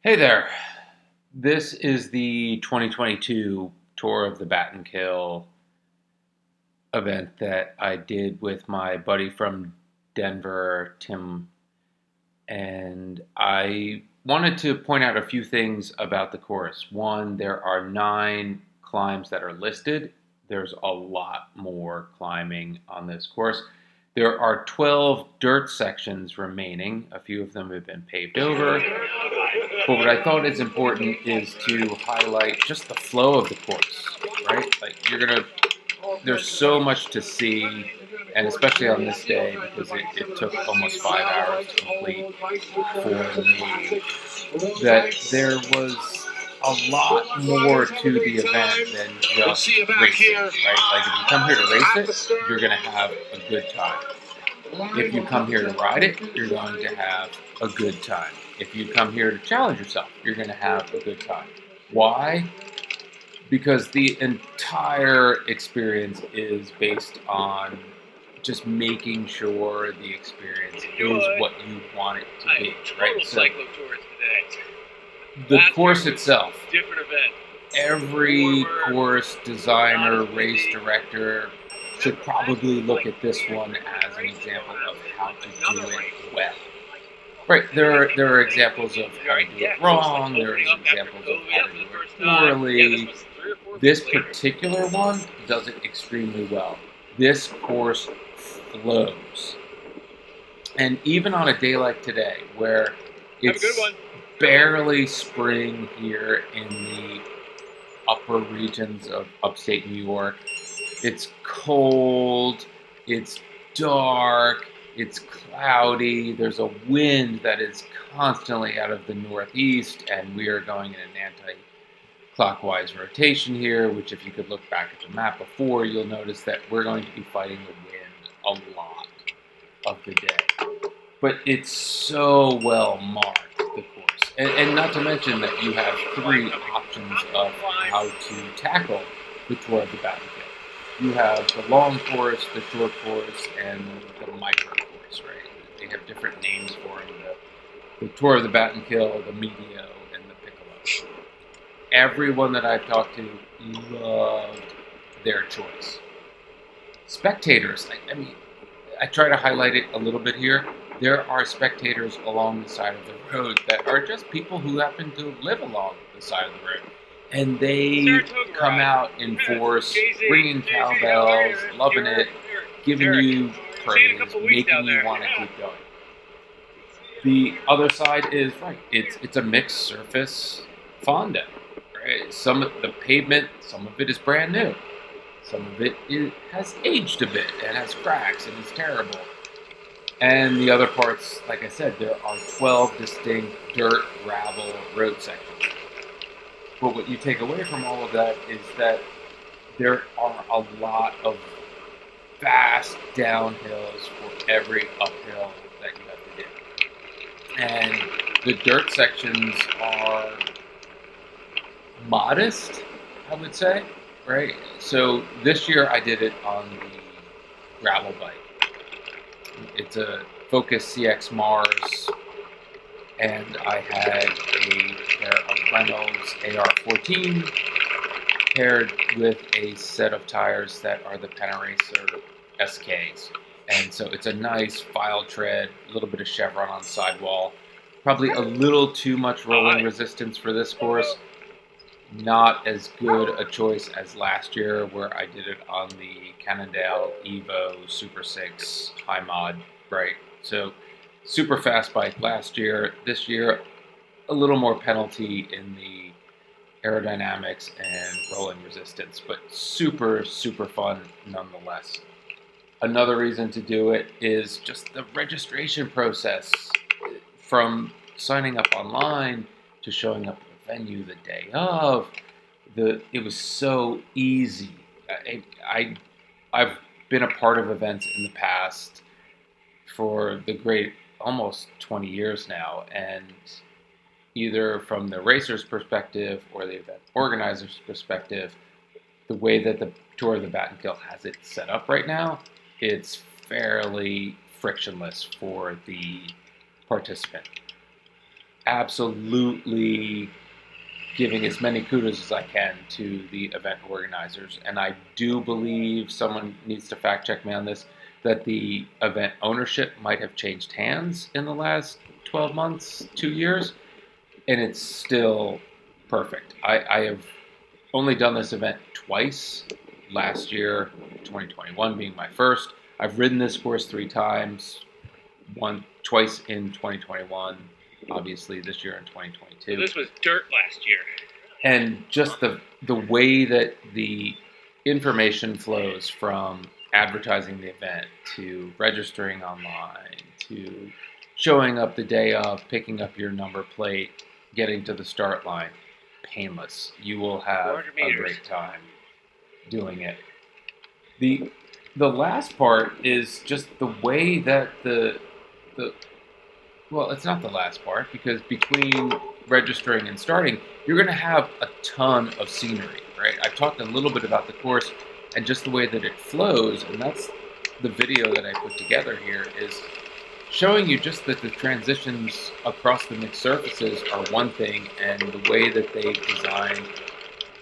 Hey there. This is the 2022 Tour of the Battenkill event that I did with my buddy from Denver, Tim. And I wanted to point out a few things about the course. One, there are 9 climbs that are listed. There's a lot more climbing on this course. There are 12 dirt sections remaining. A few of them have been paved over. But what I thought is important is to highlight just the flow of the course, right? Like there's so much to see, and especially on this day because it took almost 5 hours to complete for me, that there was a lot more to the event than just racing, right? Like if you come here to race it, you're going to have a good time. If you come here to ride it, you're going to have a good time. If you come here to challenge yourself, you're going to have a good time. Why? Because the entire experience is based on just making sure the experience is what you want it to be, right? So the course itself, every course designer, race director should probably look at this one as an example of how to do it well. Right, there are examples of how to do it wrong, there's examples of how to do it poorly. This particular one does it extremely well. This course flows. And even on a day like today, where it's barely spring here in the upper regions of upstate New York, it's cold, it's dark, it's cloudy, there's a wind that is constantly out of the northeast, and we are going in an anti-clockwise rotation here, which if you could look back at the map before, you'll notice that we're going to be fighting the wind a lot of the day. But it's so well marked, the course. And not to mention that you have 3 options of how to tackle the Tour of the Battenkill. You have the long course, the short course, and the micro course, right? They have different names for them. The Tour of the Battenkill, the Medio, and the Piccolo. Everyone that I've talked to loved their choice. Spectators, I try to highlight it a little bit here. There are spectators along the side of the road that are just people who happen to live along the side of the road. And they come out in force, ringing cowbells, loving it, giving you praise, making you want to keep going. The other side is, right, it's a mixed surface Fondo. Right? Some of the pavement, some of it is brand new. Some of it has aged a bit and has cracks and is terrible. And the other parts, like I said, there are 12 distinct dirt, gravel road sections. But what you take away from all of that is that there are a lot of fast downhills for every uphill that you have to do. And the dirt sections are modest, I would say, right? So this year I did it on the gravel bike. It's a Focus CX Mars, and I had a pair of Reynolds AR14 paired with a set of tires that are the Penaracer SKs. And so it's a nice file tread, a little bit of chevron on sidewall, probably a little too much rolling resistance for this course. Not as good a choice as last year where I did it on the Cannondale Evo Super 6 high mod, right? So super fast bike last year. This year, a little more penalty in the aerodynamics and rolling resistance, but super, super fun nonetheless. Another reason to do it is just the registration process. From signing up online to showing up at the venue the day of, it was so easy. I've been a part of events in the past for the great almost 20 years now, and either from the racer's perspective or the event organizer's perspective, the way that the Tour of the Battenkill has it set up right now, it's fairly frictionless for the participant. absolutely giving as many kudos as I can to the event organizers. And I do believe, someone needs to fact check me on this, that the event ownership might have changed hands in the last 12 months, 2 years, and it's still perfect. I have only done this event twice, last year, 2021 being my first. I've ridden this course 3 times, twice in 2021, obviously this year in 2022. This was dirt last year. And just the way that the information flows from advertising the event to registering online to showing up the day of, picking up your number plate, getting to the start line, painless. You will have a great time doing it. The last part is just the way that well, it's not the last part, because between registering and starting, you're going to have a ton of scenery, right? I've talked a little bit about the course and just the way that it flows, and that's the video that I put together here, is showing you just that the transitions across the mixed surfaces are one thing, and the way that they design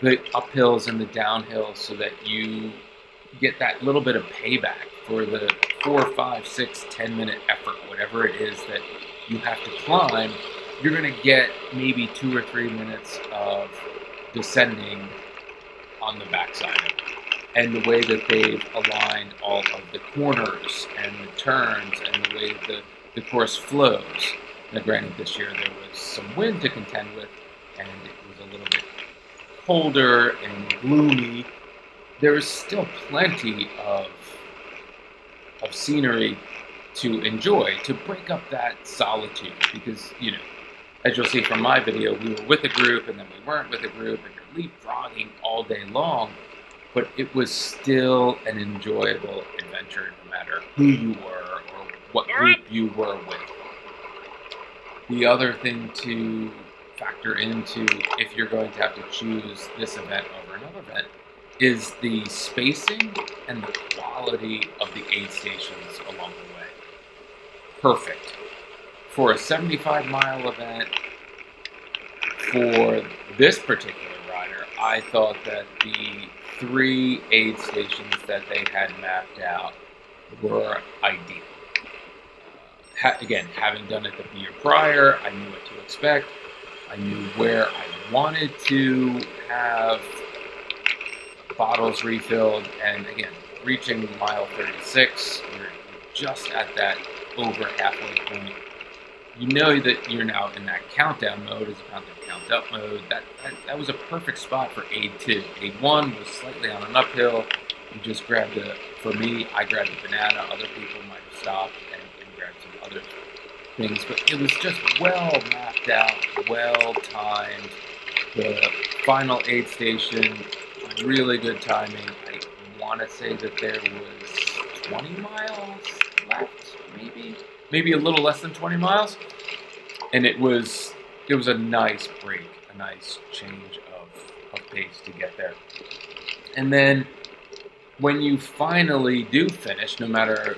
the uphills and the downhills so that you get that little bit of payback for the 4, 5, 6, 10-minute effort, whatever it is that you have to climb. You're going to get maybe 2 or 3 minutes of descending on the backside of it. And the way that they've aligned all of the corners and the turns and the way that the course flows. Now, granted, this year there was some wind to contend with, and it was a little bit colder and gloomy. There is still plenty of scenery to enjoy, to break up that solitude, because, you know, as you'll see from my video, we were with a group and then we weren't with a group, and you're leapfrogging all day long, but it was still an enjoyable adventure no matter who you were or what group you were with. The other thing to factor into, if you're going to have to choose this event over another event, is the spacing and the quality of the aid stations along the way. Perfect. For a 75-mile event, for this particular rider, I thought that the 3 aid stations that they had mapped out were ideal. Again, having done it the year prior, I knew what to expect. I knew where I wanted to have bottles refilled, and again, reaching mile 36, you're just at that over halfway point. You know that you're now in that countdown mode as opposed to count up mode. That was a perfect spot for aid 2. Aid 1 was slightly on an uphill. You just grabbed for me, I grabbed a banana. Other people might have stopped and grabbed some other things, but it was just well mapped out, well timed. The final aid station, really good timing. I want to say that there was 20 miles left, maybe a little less than 20 miles, and it was a nice break, a nice change of pace to get there. And then when you finally do finish, no matter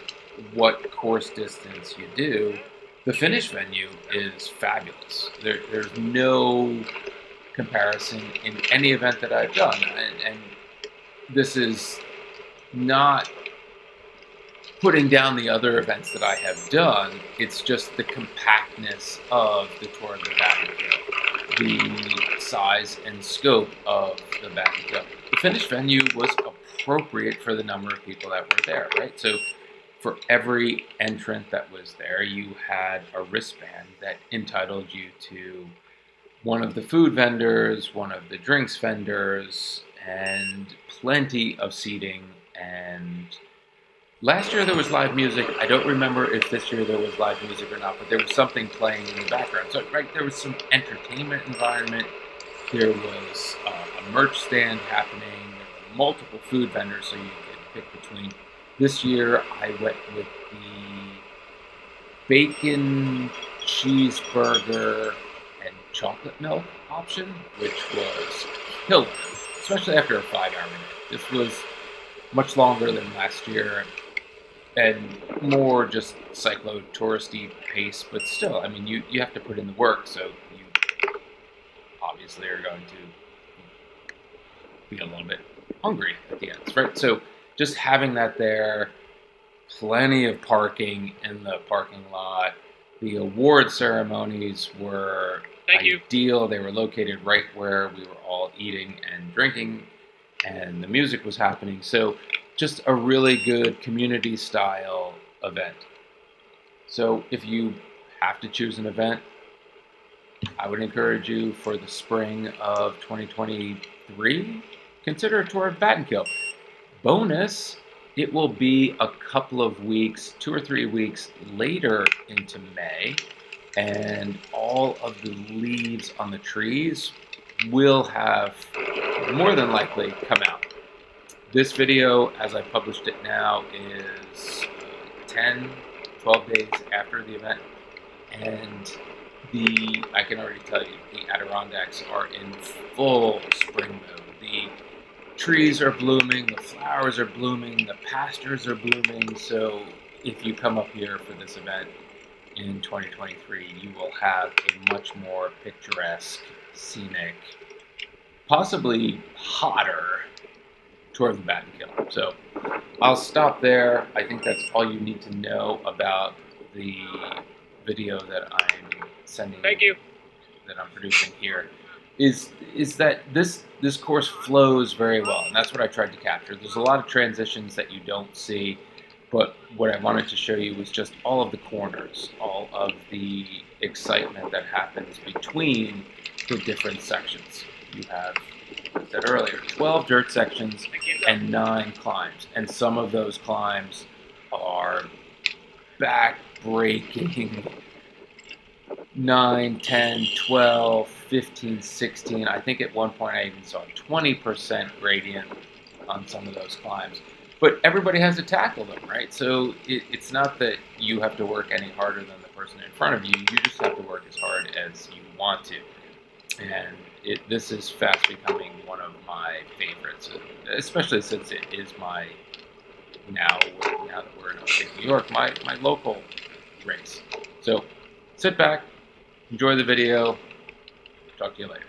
what course distance you do, the finish venue is fabulous. There's no comparison in any event that I've done, and this is not putting down the other events that I have done. It's just the compactness of the Tour of the Battenkill, the size and scope of the Battenkill. The finish venue was appropriate for the number of people that were there, right? So for every entrant that was there, you had a wristband that entitled you to one of the food vendors, one of the drinks vendors, and plenty of seating. And last year there was live music. I don't remember if this year there was live music or not, but there was something playing in the background. So, right, there was some entertainment environment. There was a merch stand happening. There were multiple food vendors, so you could pick between. This year I went with the bacon cheeseburger and chocolate milk option, which was killer, especially after a 5-hour minute. This was much longer than last year, and more just cyclo-touristy pace, but still, I mean, you have to put in the work, so you obviously are going to be a little bit hungry at the end, right? So just having that there, plenty of parking in the parking lot. The award ceremonies were ideal. They were located right where we were all eating and drinking, and the music was happening. So just a really good community style event. So if you have to choose an event, I would encourage you for the spring of 2023, consider a Tour of Battenkill. Bonus, it will be a couple of weeks, 2 or 3 weeks later into May, and all of the leaves on the trees will have more than likely come out. This video, as I published it now, is 10, 12 days after the event, and I can already tell you, the Adirondacks are in full spring mode. The trees are blooming, the flowers are blooming, the pastures are blooming, so if you come up here for this event in 2023, you will have a much more picturesque, scenic, possibly hotter Tour of the Battenkill. So I'll stop there. I think that's all you need to know about the video that I'm sending. Thank you. That I'm producing here. Is that this course flows very well, and that's what I tried to capture. There's a lot of transitions that you don't see, but what I wanted to show you was just all of the corners, all of the excitement that happens between the different sections. You have, as I said earlier, 12 dirt sections and 9 climbs, and some of those climbs are back-breaking. 9, 10, 12, 15, 16. I think at one point I even saw 20% gradient on some of those climbs. But everybody has to tackle them, right? So it's not that you have to work any harder than the person in front of you. You just have to work as hard as you want to. And this is fast becoming one of my favorites, especially since it is my, now that we're in upstate New York, my local race. So sit back, enjoy the video. Talk to you later.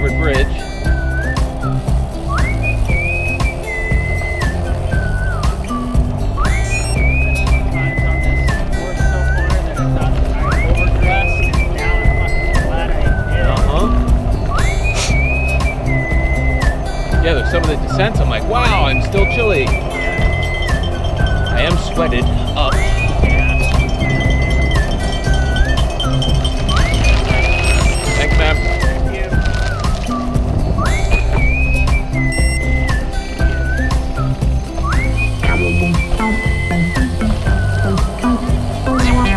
covered bridge. Yeah, there's some of the descents. I'm like, wow, I'm still chilly. I am sweated up. Thanks, ma'am.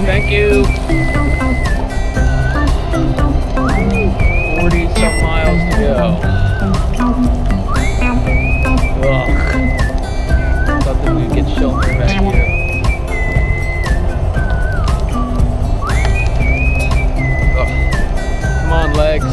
Thank you. 40-some miles to go. Ugh. Thought that we'd get shelter back here. Ugh. Come on, legs.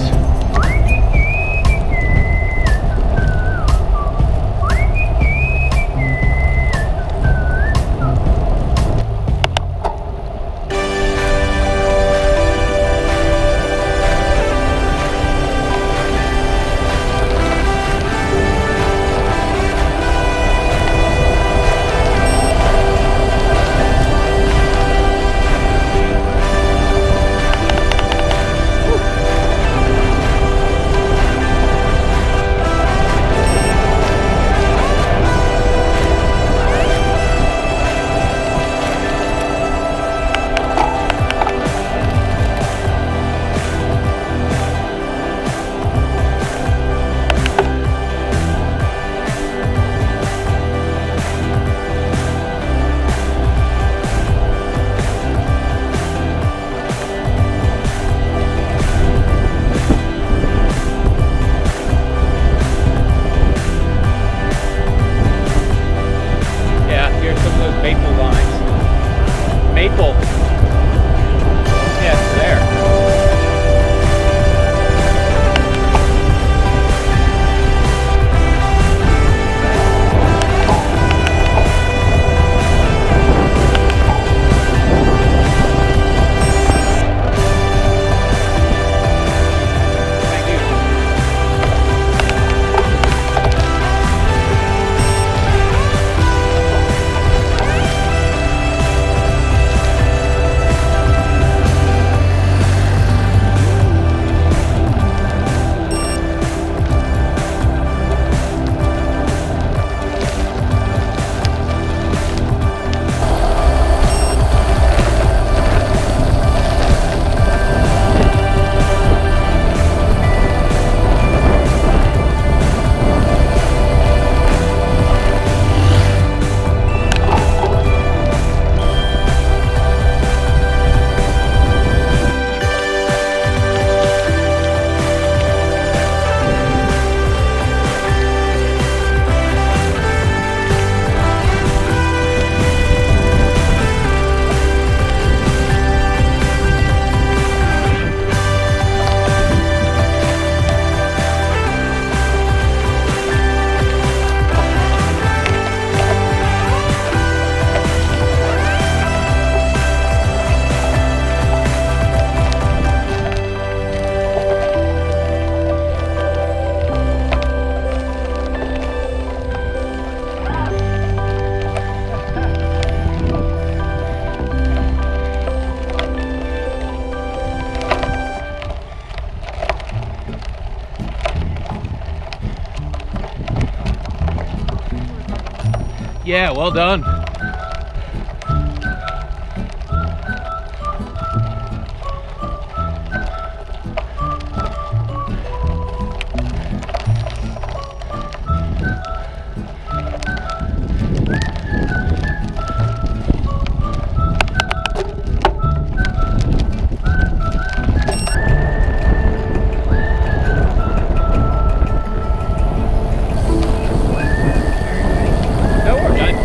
Yeah, well done.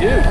Dude,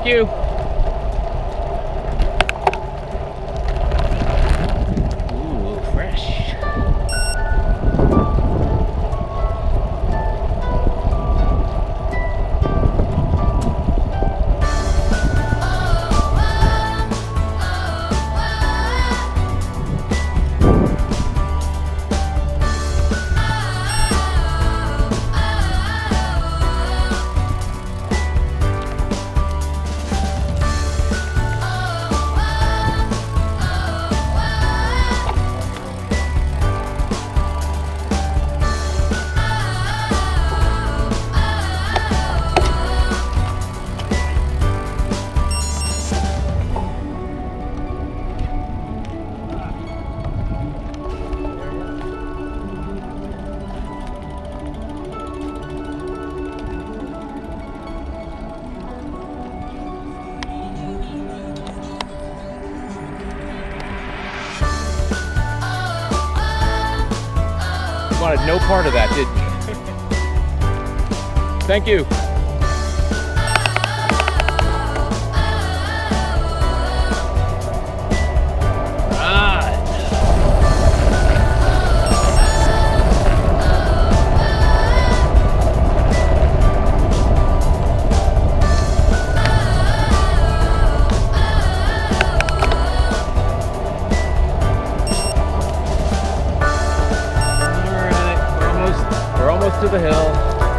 Thank you. Ooh, fresh. Wanted no part of that, didn't you? Thank you. Ah. We're almost to the hill.